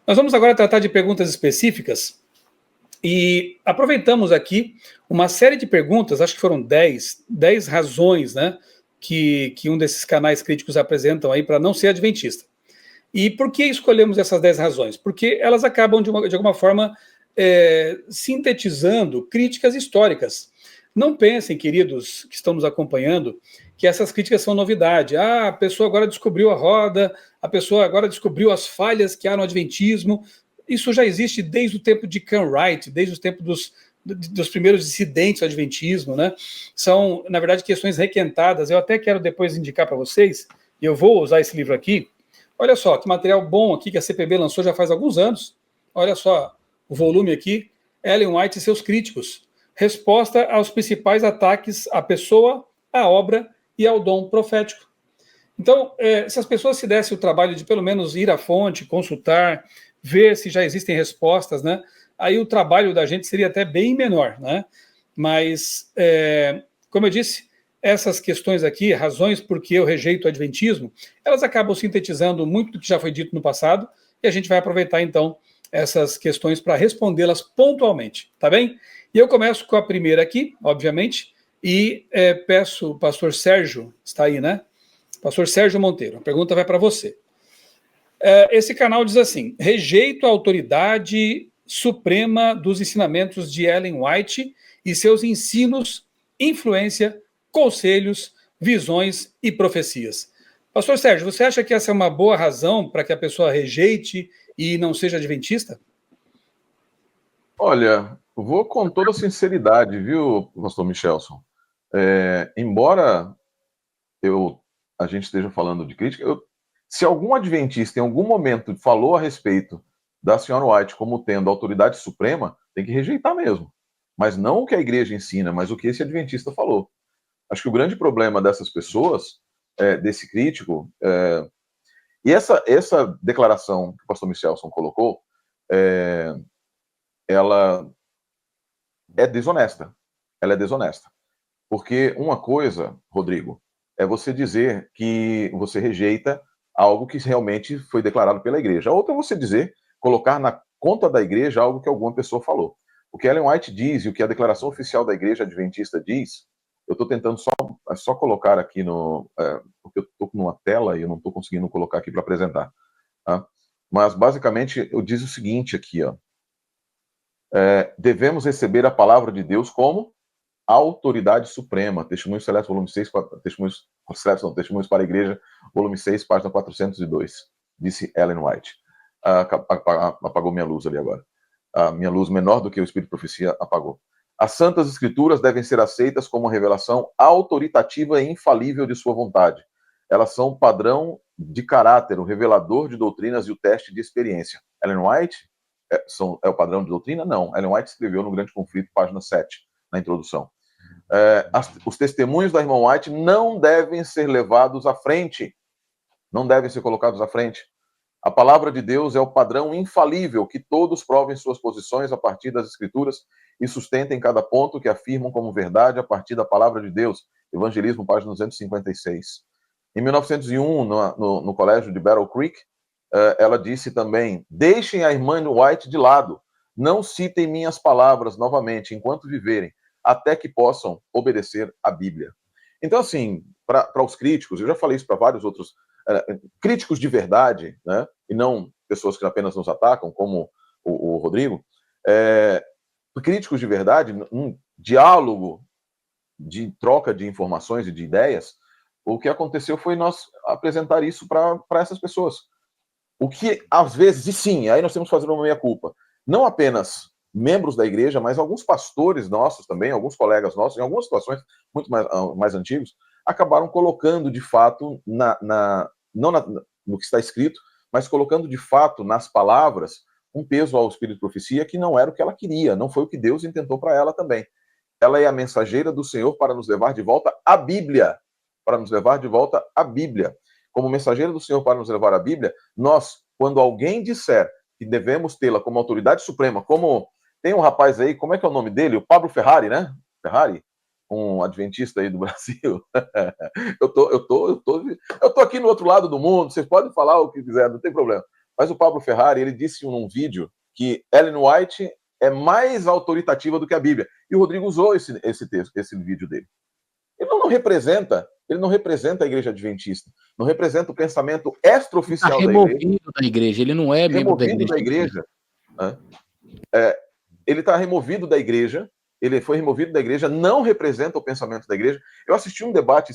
Nós vamos agora tratar de perguntas específicas e aproveitamos aqui uma série de perguntas, acho que foram 10 razões, né, que um desses canais críticos apresentam aí para não ser adventista. E por que escolhemos essas 10 razões? Porque elas acabam, de alguma forma, sintetizando críticas históricas. Não pensem, queridos que estão nos acompanhando, que essas críticas são novidade. Ah, a pessoa agora descobriu a roda, a pessoa agora descobriu as falhas que há no adventismo. Isso já existe desde o tempo de Ken Wright, desde o tempo dos primeiros dissidentes do adventismo, né? São, na verdade, questões requentadas. Eu até quero depois indicar para vocês, e eu vou usar esse livro aqui. Olha só, que material bom aqui que a CPB lançou já faz alguns anos. Olha só o volume aqui, Ellen White e seus críticos. Resposta aos principais ataques à pessoa, à obra e ao dom profético. Então, se as pessoas se dessem o trabalho de pelo menos ir à fonte, consultar, ver se já existem respostas, né? Aí o trabalho da gente seria até bem menor, né? Mas, como eu disse, essas questões aqui, razões por que eu rejeito o adventismo, elas acabam sintetizando muito do que já foi dito no passado, e a gente vai aproveitar, então, essas questões para respondê-las pontualmente, tá bem? E eu começo com a primeira aqui, obviamente, e peço o pastor Sérgio, está aí, né? Pastor Sérgio Monteiro, a pergunta vai para você. Esse canal diz assim: rejeito a autoridade suprema dos ensinamentos de Ellen White e seus ensinos, influência, conselhos, visões e profecias. Pastor Sérgio, você acha que essa é uma boa razão para que a pessoa rejeite e não seja adventista? Olha, vou com toda sinceridade, viu, pastor Michelson? Embora a gente esteja falando de crítica, se algum adventista em algum momento falou a respeito da senhora White como tendo autoridade suprema, tem que rejeitar mesmo. Mas não o que a igreja ensina, mas o que esse adventista falou. Acho que o grande problema dessas pessoas, desse crítico, e essa declaração que o pastor Michelson colocou, ela é desonesta. Ela é desonesta. Porque uma coisa, Rodrigo, é você dizer que você rejeita algo que realmente foi declarado pela igreja. A outra é você dizer, colocar na conta da igreja algo que alguma pessoa falou. O que Ellen White diz e o que a declaração oficial da igreja adventista diz, eu estou tentando só colocar aqui porque eu estou numa tela e eu não estou conseguindo colocar aqui para apresentar. Tá? Mas, basicamente, eu diz o seguinte aqui, ó. Devemos receber a palavra de Deus como autoridade suprema. Testemunhos Celestes, volume 6, Testemunhos para a Igreja, volume 6, página 402, disse Ellen White. Apagou minha luz ali agora. A minha luz menor do que o Espírito de Profecia apagou. As Santas Escrituras devem ser aceitas como revelação autoritativa e infalível de sua vontade. Elas são padrão de caráter, o revelador de doutrinas e o teste de experiência. Ellen White é o padrão de doutrina? Não. Ellen White escreveu no Grande Conflito, página 7, na introdução. Os testemunhos da irmã White não devem ser levados à frente, não devem ser colocados à frente. A palavra de Deus é o padrão infalível que todos provem suas posições a partir das Escrituras e sustentem cada ponto que afirmam como verdade a partir da palavra de Deus. Evangelismo, página 256. Em 1901, no colégio de Battle Creek, ela disse também: deixem a irmã White de lado, não citem minhas palavras novamente enquanto viverem, até que possam obedecer à Bíblia. Então, assim, para os críticos, eu já falei isso para vários outros críticos de verdade, né, e não pessoas que apenas nos atacam, como o Rodrigo, críticos de verdade, um diálogo de troca de informações e de ideias, o que aconteceu foi nós apresentar isso para essas pessoas. O que, às vezes, e sim, aí nós temos que fazer uma meia-culpa, não apenas membros da igreja, mas alguns pastores nossos também, alguns colegas nossos, em algumas situações muito mais antigos, acabaram colocando de fato, não no que está escrito, mas colocando de fato nas palavras um peso ao Espírito de Profecia que não era o que ela queria, não foi o que Deus intentou para ela também. Ela é a mensageira do Senhor para nos levar de volta à Bíblia, para nos levar de volta à Bíblia. Como mensageira do Senhor para nos levar à Bíblia, nós, quando alguém disser que devemos tê-la como autoridade suprema, como tem um rapaz aí, como é que é o nome dele? O Pablo Ferrari, né? Ferrari? Um adventista aí do Brasil. Eu tô aqui no outro lado do mundo, vocês podem falar o que quiser, não tem problema. Mas o Pablo Ferrari, ele disse num vídeo que Ellen White é mais autoritativa do que a Bíblia. E o Rodrigo usou esse texto, esse vídeo dele. Ele não representa a igreja adventista, não representa o pensamento extraoficial da igreja. Removido da igreja, ele não é membro da igreja. Ele está removido da igreja, ele foi removido da igreja, não representa o pensamento da igreja. Eu assisti um debate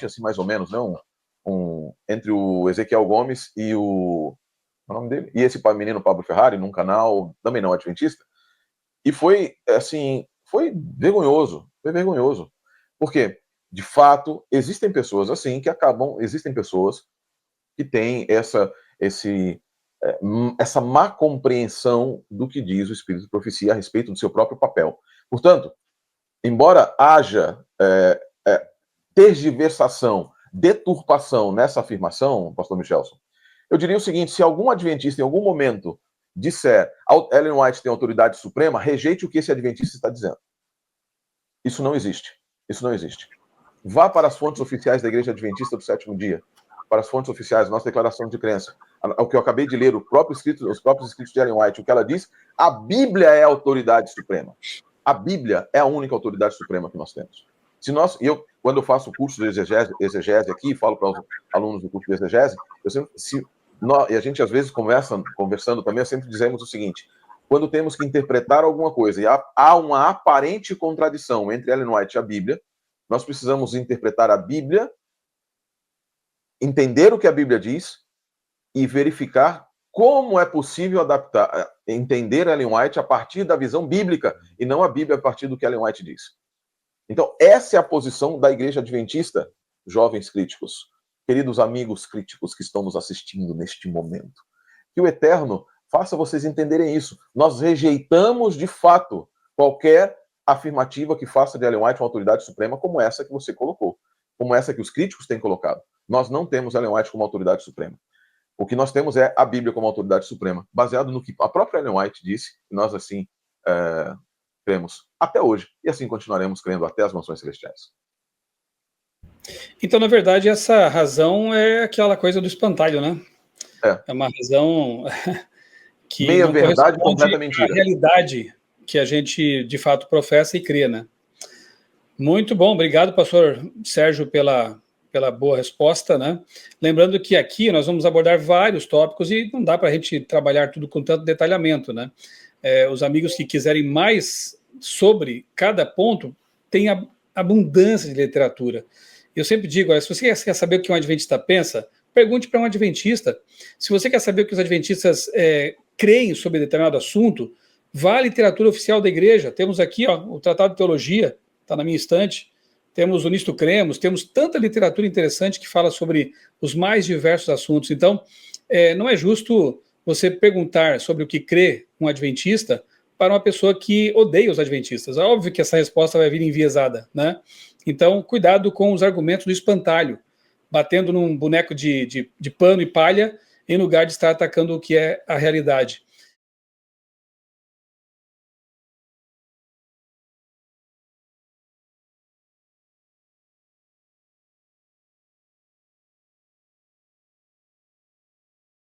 assim mais ou menos, né, entre o Ezequiel Gomes e o nome dele? E esse menino Pablo Ferrari, num canal também não adventista, e foi vergonhoso, porque de fato existem pessoas assim existem pessoas que têm essa má compreensão do que diz o Espírito de Profecia a respeito do seu próprio papel. Portanto, embora haja tergiversação, deturpação nessa afirmação, pastor Michelson, eu diria o seguinte: se algum adventista em algum momento disser Ellen White tem autoridade suprema, rejeite o que esse adventista está dizendo. Isso não existe. Vá para as fontes oficiais da Igreja Adventista do Sétimo Dia, para as fontes oficiais, nossa declaração de crença, o que eu acabei de ler, os próprios escritos de Ellen White, o que ela diz, a Bíblia é a autoridade suprema. A Bíblia é a única autoridade suprema que nós temos. Quando eu faço o curso de exegese aqui, falo para os alunos do curso de exegese, e a gente às vezes conversando também, sempre dizemos o seguinte: quando temos que interpretar alguma coisa e há uma aparente contradição entre Ellen White e a Bíblia, nós precisamos interpretar a Bíblia, entender o que a Bíblia diz e verificar como é possível entender Ellen White a partir da visão bíblica e não a Bíblia a partir do que Ellen White diz. Então, essa é a posição da Igreja Adventista, jovens críticos, queridos amigos críticos que estão nos assistindo neste momento. Que o Eterno faça vocês entenderem isso. Nós rejeitamos, de fato, qualquer afirmativa que faça de Ellen White uma autoridade suprema como essa que você colocou, como essa que os críticos têm colocado. Nós não temos Ellen White como autoridade suprema. O que nós temos é a Bíblia como autoridade suprema, baseado no que a própria Ellen White disse, e nós assim cremos até hoje, e assim continuaremos crendo até as mansões celestiais. Então, na verdade, essa razão é aquela coisa do espantalho, né? É uma razão que meia não verdade, corresponde completa mentira. à realidade que a gente, de fato, professa e crê, né? Muito bom, obrigado, pastor Sérgio, pela boa resposta, né? Lembrando que aqui nós vamos abordar vários tópicos e não dá para a gente trabalhar tudo com tanto detalhamento, né? Os amigos que quiserem mais sobre cada ponto, tem abundância de literatura. Eu sempre digo, olha, se você quer saber o que um adventista pensa, pergunte para um adventista. Se você quer saber o que os adventistas creem sobre determinado assunto, vá à literatura oficial da igreja. Temos aqui o Tratado de Teologia, está na minha estante. Temos o Nisto Cremos, temos tanta literatura interessante que fala sobre os mais diversos assuntos. Então, não é justo você perguntar sobre o que crê um adventista para uma pessoa que odeia os adventistas. É óbvio que essa resposta vai vir enviesada, né? Então, cuidado com os argumentos do espantalho, batendo num boneco de pano e palha, em lugar de estar atacando o que é a realidade.